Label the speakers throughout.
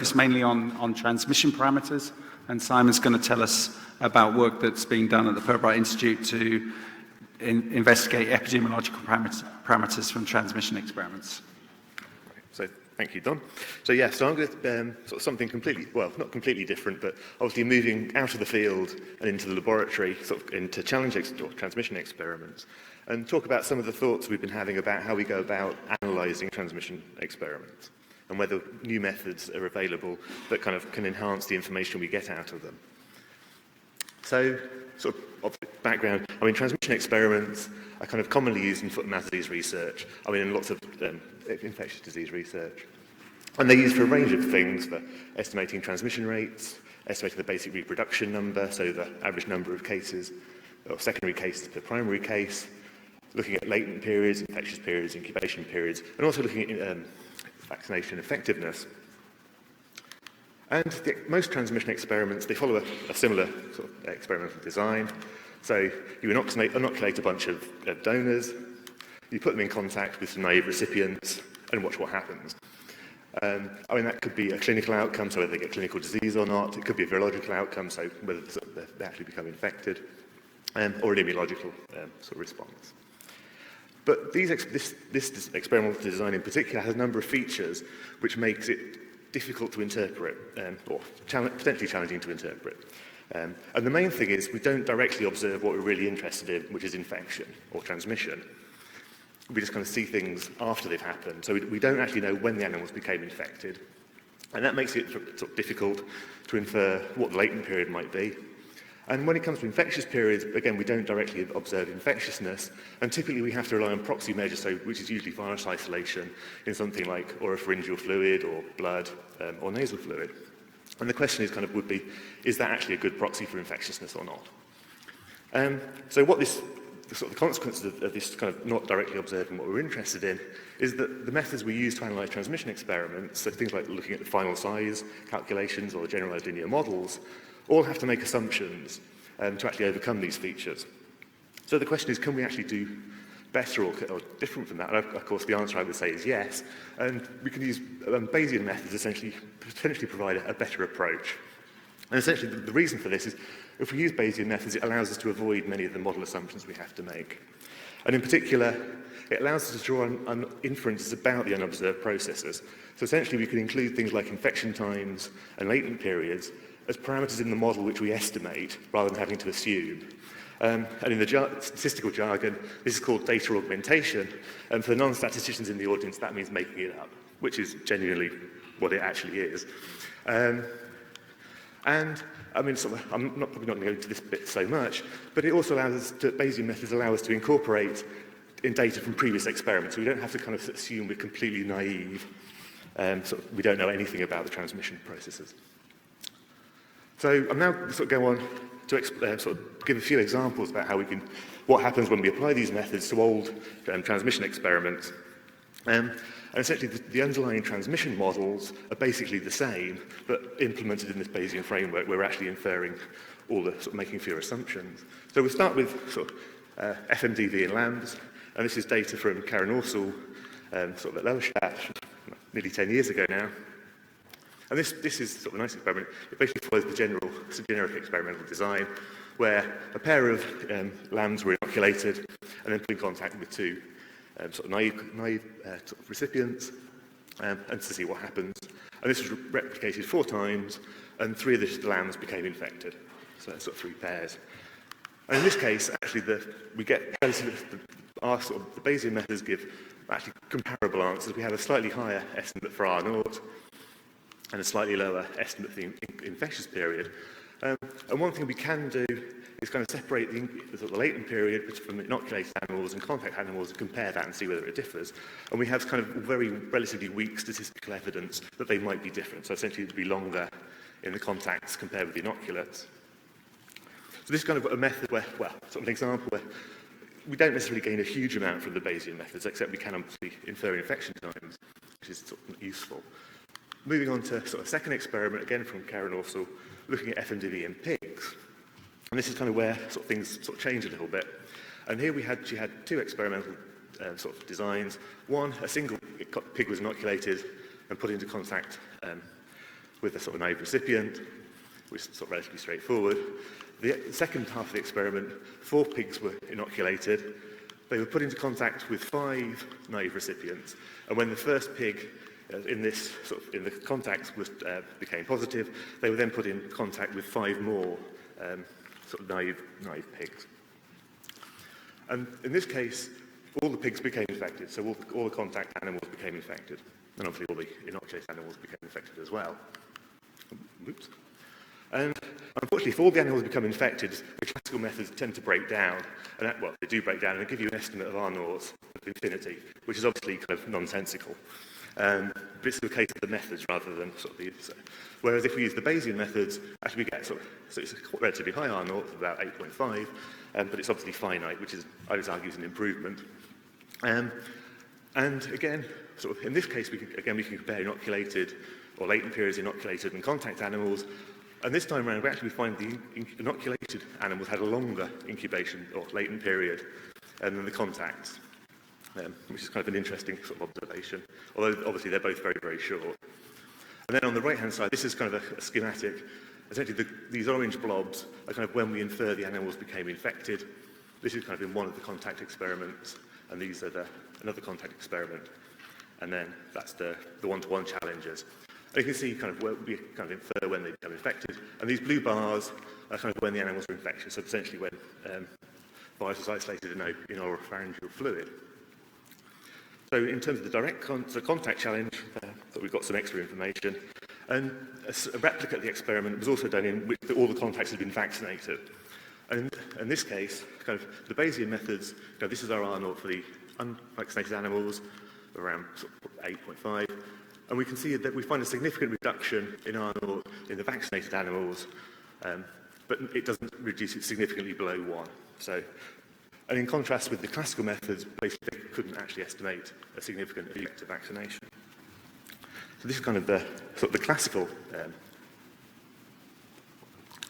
Speaker 1: focus mainly on transmission parameters, and Simon's going to tell us about work that's being done at the Purbright Institute to investigate epidemiological parameters from transmission experiments.
Speaker 2: So thank you, Don. So yeah, so I'm going to sort of something completely, well, not completely different, but obviously moving out of the field and into the laboratory, sort of into challenge or transmission experiments, and talk about some of the thoughts we've been having about how we go about analysing transmission experiments, and whether new methods are available that kind of can enhance the information we get out of them. So, sort of background, I mean, transmission experiments are kind of commonly used in foot and mouth disease research, I mean, in lots of infectious disease research. And they're used for a range of things, for estimating transmission rates, estimating the basic reproduction number, so the average number of cases, or secondary cases per primary case, looking at latent periods, infectious periods, incubation periods, and also looking at vaccination effectiveness. And most transmission experiments, they follow a similar sort of experimental design. So you inoculate a bunch of donors, you put them in contact with some naive recipients, and watch what happens. I mean, that could be a clinical outcome, so whether they get clinical disease or not. It could be a virological outcome, so whether they actually become infected, or an immunological sort of response. But this experimental design in particular has a number of features which makes it difficult to interpret, or potentially challenging to interpret. And the main thing is we don't directly observe what we're really interested in, which is infection or transmission. We just kind of see things after they've happened. So we don't actually know when the animals became infected. And that makes it sort of difficult to infer what the latent period might be. And when it comes to infectious periods, again, we don't directly observe infectiousness, and typically we have to rely on proxy measures, which is usually virus isolation in something like oropharyngeal fluid or blood or nasal fluid. And the question is would be, is that actually a good proxy for infectiousness or not? So what the consequences of this kind of not directly observing what we're interested in is that the methods we use to analyse transmission experiments, so things like looking at the final size calculations or generalised linear models, all have to make assumptions to actually overcome these features. So the question is, can we actually do better or different from that? And of course, the answer I would say is yes. And we can use Bayesian methods essentially potentially provide a better approach. And essentially, the reason for this is if we use Bayesian methods, it allows us to avoid many of the model assumptions we have to make. And in particular, it allows us to draw on inferences about the unobserved processes. So essentially, we can include things like infection times and latent periods as parameters in the model which we estimate, rather than having to assume. And in the statistical jargon, this is called data augmentation, and for the non-statisticians in the audience, that means making it up, which is genuinely what it actually is. And I mean, I'm probably not going to go into this bit so much, but it also allows us to, Bayesian methods allow us to incorporate in data from previous experiments. So we don't have to kind of assume we're completely naive, we don't know anything about the transmission processes. So I'm now sort of go on to sort of give a few examples about what happens when we apply these methods to old transmission experiments. And essentially, the underlying transmission models are basically the same, but implemented in this Bayesian framework, we're actually inferring all the making fewer assumptions. So we'll start with FMDV in lambs, and this is data from Karen Orsel, at Lowerstadt, nearly 10 years ago now. And this is sort of a nice experiment. It basically follows the generic experimental design, where a pair of lambs were inoculated and then put in contact with two naive recipients and to see what happens. And this was replicated 4 times, and 3 of the lambs became infected. So that's 3 pairs. And in this case, actually, we get the Bayesian methods give actually comparable answers. We have a slightly higher estimate for R0 and a slightly lower estimate for the infectious period. And one thing we can do is kind of separate the latent period from inoculated animals and contact animals and compare that and see whether it differs. And we have kind of relatively weak statistical evidence that they might be different. So essentially, it would be longer in the contacts compared with the inoculates. So this is kind of a method where, an example where we don't necessarily gain a huge amount from the Bayesian methods, except we can obviously infer infection times, which is useful. Moving on to a second experiment, again from Karen Orsel, looking at FMDV in pigs. And this is kind of where things change a little bit. And here she had 2 experimental designs. One, a single pig was inoculated and put into contact with a sort of naive recipient, which is sort of relatively straightforward. The second half of the experiment, 4 pigs were inoculated. They were put into contact with 5 naive recipients, and when the first pig in the contact became positive, they were then put in contact with 5 more sort of naive pigs. And in this case, all the pigs became infected, so all the contact animals became infected, and obviously all the inoculated animals became infected as well. Oops. And unfortunately, if all the animals become infected, the classical methods tend to break down, and they do break down and give you an estimate of R naught of infinity, which is obviously kind of nonsensical. But it's the case of the methods rather than sort of the. Whereas if we use the Bayesian methods, actually we get so it's a relatively high R naught, about 8.5, but it's obviously finite, which is, I would argue, is an improvement. And again, sort of in this case, we can compare inoculated or latent periods inoculated and contact animals. And this time around, we actually find the inoculated animals had a longer incubation or latent period than the contacts, which is kind of an interesting sort of observation, although obviously they're both very, very short. And then on the right-hand side, this is kind of a schematic. Essentially, these orange blobs are kind of when we infer the animals became infected. This is kind of in one of the contact experiments, and these are another contact experiment. And then that's the one-to-one challenges. And you can see kind of where we kind of infer when they become infected. And these blue bars are kind of when the animals were infectious, so essentially when virus was isolated in oropharyngeal fluid. So in terms of the direct contact challenge, we've got some extra information. And a replica of the experiment was also done in which all the contacts had been vaccinated. And in this case, kind of the Bayesian methods, this is our R naught for the unvaccinated animals, around sort of 8.5. And we can see that we find a significant reduction in R naught in the vaccinated animals, but it doesn't reduce it significantly below 1. And in contrast with the classical methods, basically they couldn't actually estimate a significant effect of vaccination. So this is kind of the classical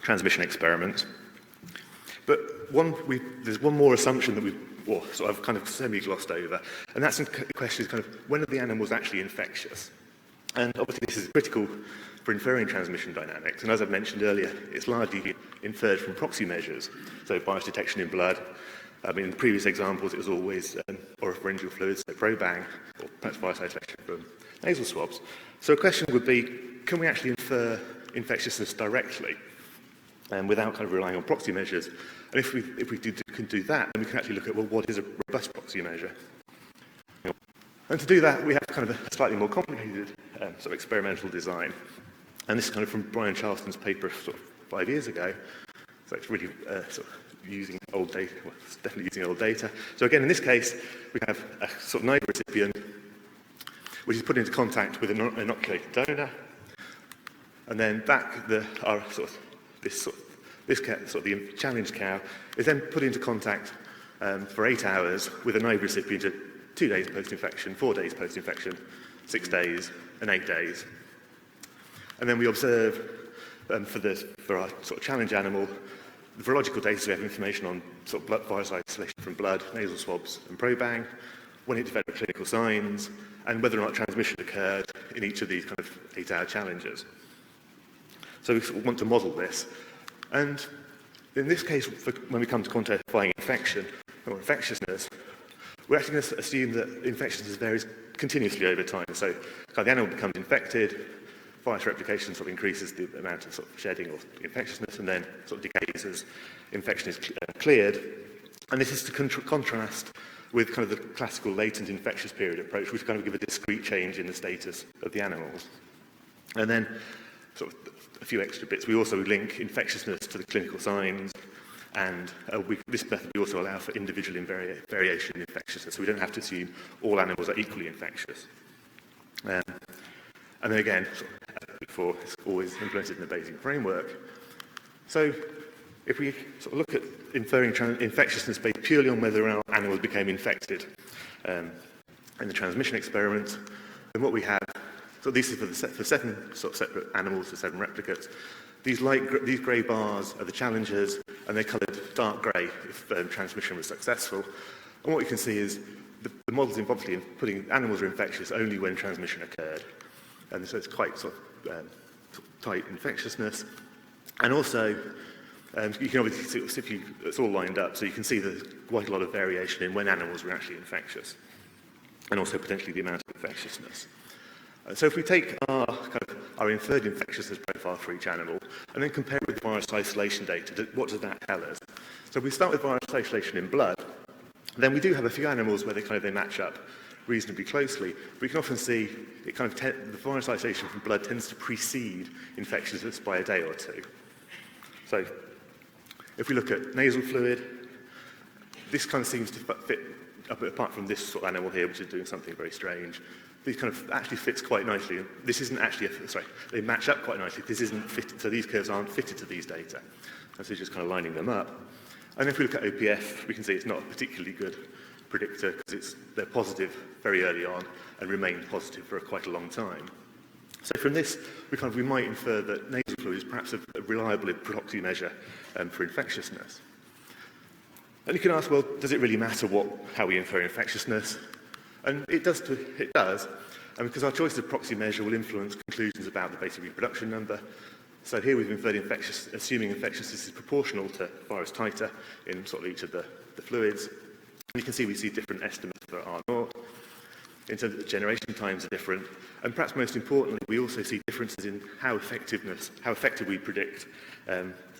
Speaker 2: transmission experiment. But there's one more assumption that I've kind of semi-glossed over, and that's the question is kind of when are the animals actually infectious? And obviously this is critical for inferring transmission dynamics, and as I've mentioned earlier, it's largely inferred from proxy measures, so virus detection in blood. I mean, in previous examples, it was always oropharyngeal fluids, so probang, or perhaps virus isolation from nasal swabs. So a question would be, can we actually infer infectiousness directly without kind of relying on proxy measures? And if we can do that, then we can actually look at, well, what is a robust proxy measure? And to do that, we have kind of a slightly more complicated sort of experimental design. And this is kind of from Brian Charleston's paper sort of 5 years ago. So it's really sort of using old data, well, it's definitely using old data. So again, in this case, we have a sort of naive recipient, which is put into contact with an inoculated donor. And then the challenge cow is then put into contact for 8 hours with a naive recipient at 2 days post-infection, 4 days post-infection, 6 days, and 8 days. And then we observe for our sort of challenge animal, the virological data, so we have information on sort of blood virus isolation from blood, nasal swabs, and probang, when it developed clinical signs, and whether or not transmission occurred in each of these kind of 8-hour challenges. So we sort of want to model this. And in this case, when we come to quantifying infection or infectiousness, we're actually going to assume that infectiousness varies continuously over time. So the animal becomes infected, virus replication sort of increases the amount of sort of shedding or infectiousness, and then sort of decays as infection is cleared. And this is to contrast with kind of the classical latent infectious period approach, which kind of give a discrete change in the status of the animals. And then sort of a few extra bits. We also link infectiousness to the clinical signs, and this method we also allow for individual variation in infectiousness, so we don't have to assume all animals are equally infectious. And then again, before, it's always implemented in the Bayesian framework. So if we sort of look at inferring infectiousness based purely on whether animals became infected in the transmission experiment, then what we have, so this is for 7 sort of separate animals, for 7 replicates. These grey bars are the challengers, and they're coloured dark grey if transmission was successful. And what we can see is the models obviously in putting animals are infectious only when transmission occurred. And so it's quite sort of tight infectiousness. And also, you can obviously see, it's all lined up, so you can see there's quite a lot of variation in when animals were actually infectious, and also potentially the amount of infectiousness. So if we take our inferred infectiousness profile for each animal, and then compare it with virus isolation data, what does that tell us? So if we start with virus isolation in blood, then we do have a few animals where they match up reasonably closely. We can often see the virus isolation from blood tends to precede infectiousness by a day or two. So if we look at nasal fluid, this kind of seems to fit, apart from this sort of animal here, which is doing something very strange. This kind of actually fits quite nicely. This isn't actually, they match up quite nicely. This isn't fitted, so these curves aren't fitted to these data. And so just kind of lining them up. And if we look at OPF, we can see it's not a particularly good predictor because they're positive very early on and remain positive for quite a long time. So from this, we might infer that nasal fluid is perhaps a reliable proxy measure for infectiousness. And you can ask, well, does it really matter how we infer infectiousness? And it does, because our choice of proxy measure will influence conclusions about the basic reproduction number. So here we've inferred assuming infectiousness is proportional to virus titer in sort of each of the fluids. And you can see we see different estimates for R0. In terms of the generation times are different. And perhaps most importantly, we also see differences in how effective we predict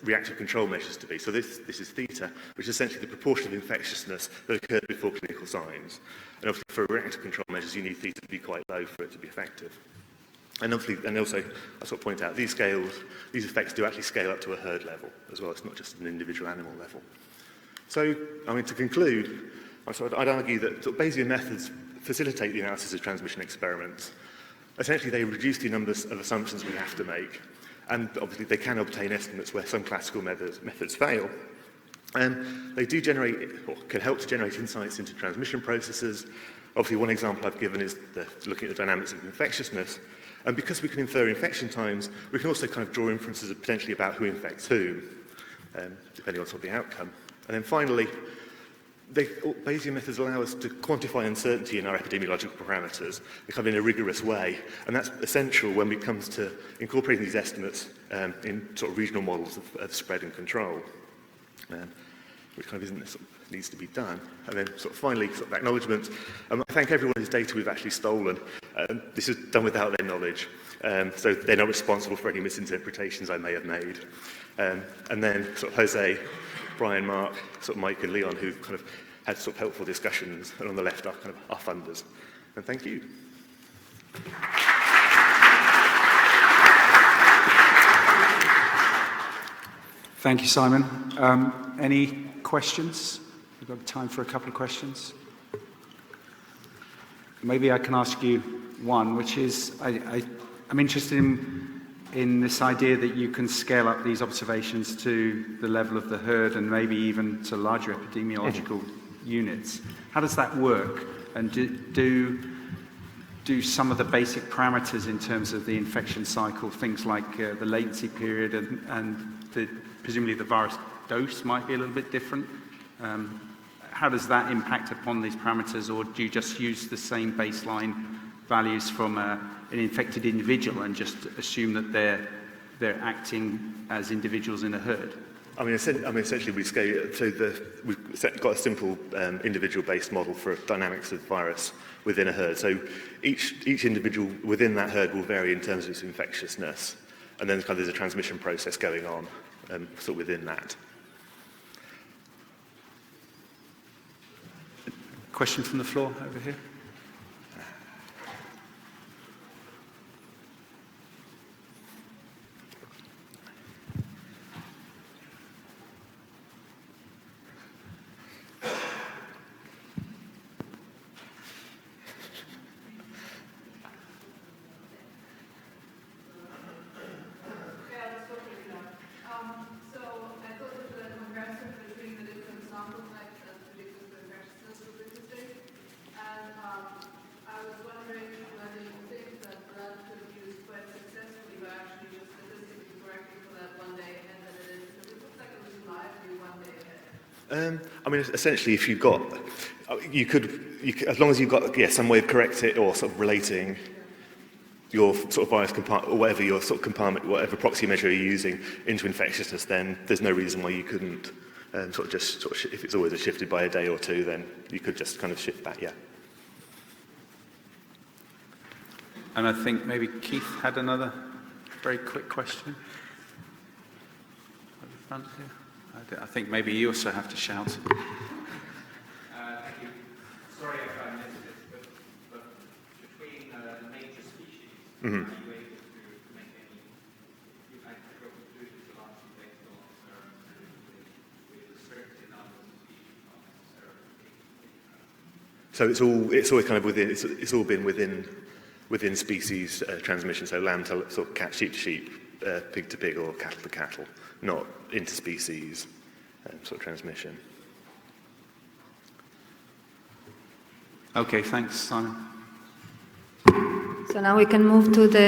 Speaker 2: reactive control measures to be. So this is theta, which is essentially the proportion of infectiousness that occurred before clinical signs. And obviously for reactive control measures, you need theta to be quite low for it to be effective. And obviously, and also, I sort of point out, these effects do actually scale up to a herd level as well. It's not just an individual animal level. So, to conclude, I'd argue that sort of Bayesian methods facilitate the analysis of transmission experiments. Essentially, they reduce the numbers of assumptions we have to make. And obviously, they can obtain estimates where some classical methods fail. And they do generate, or can help to generate insights into transmission processes. Obviously, one example I've given is looking at the dynamics of infectiousness. And because we can infer infection times, we can also kind of draw inferences potentially about who infects whom, depending on sort of the outcome. And then finally, Bayesian methods allow us to quantify uncertainty in our epidemiological parameters in a rigorous way. And that's essential when it comes to incorporating these estimates in sort of regional models of spread and control, which kind of needs to be done. And then sort of finally, sort of acknowledgements. I thank everyone whose data we've actually stolen. This is done without their knowledge. So they're not responsible for any misinterpretations I may have made. And then sort of Jose, Brian, Mark, sort of Mike and Leon, who've kind of had sort of helpful discussions, and on the left are kind of our funders. And thank you.
Speaker 1: Thank you, Simon. Any questions? We've got time for a couple of questions. Maybe I can ask you one, which is, I'm interested in this idea that you can scale up these observations to the level of the herd and maybe even to larger epidemiological units. How does that work? And do some of the basic parameters in terms of the infection cycle, things like the latency period and presumably the virus dose might be a little bit different. How does that impact upon these parameters, or do you just use the same baseline values from an infected individual and just assume that they're acting as individuals in a herd?
Speaker 2: Essentially we scale it. So we've got a simple individual-based model for dynamics of virus within a herd. So each individual within that herd will vary in terms of its infectiousness, and then there's a transmission process going on sort of within that.
Speaker 1: Question from the floor over here.
Speaker 2: Essentially, if you've got, you could, as long as you've got, some way of correcting or sort of relating. your sort of virus compartment, or whatever your sort of compartment, whatever proxy measure you're using into infectiousness, then there's no reason why you couldn't if it's always shifted by a day or two, then you could just kind of shift back, yeah.
Speaker 1: And I think maybe Keith had another very quick question. At the front here. I think maybe you also have to shout.
Speaker 3: Thank you. Sorry if I missed it, but between the major species, are you able to make any, I got conclusions largely based on experiments with restricted numbers of species, not necessarily.
Speaker 2: So it's always kind of within, it's all been within species transmission, so lamb to sort of cat, sheep to sheep, pig to pig, or cattle to cattle, not interspecies sort of transmission.
Speaker 1: Okay, thanks, Simon.
Speaker 4: So now we can move to the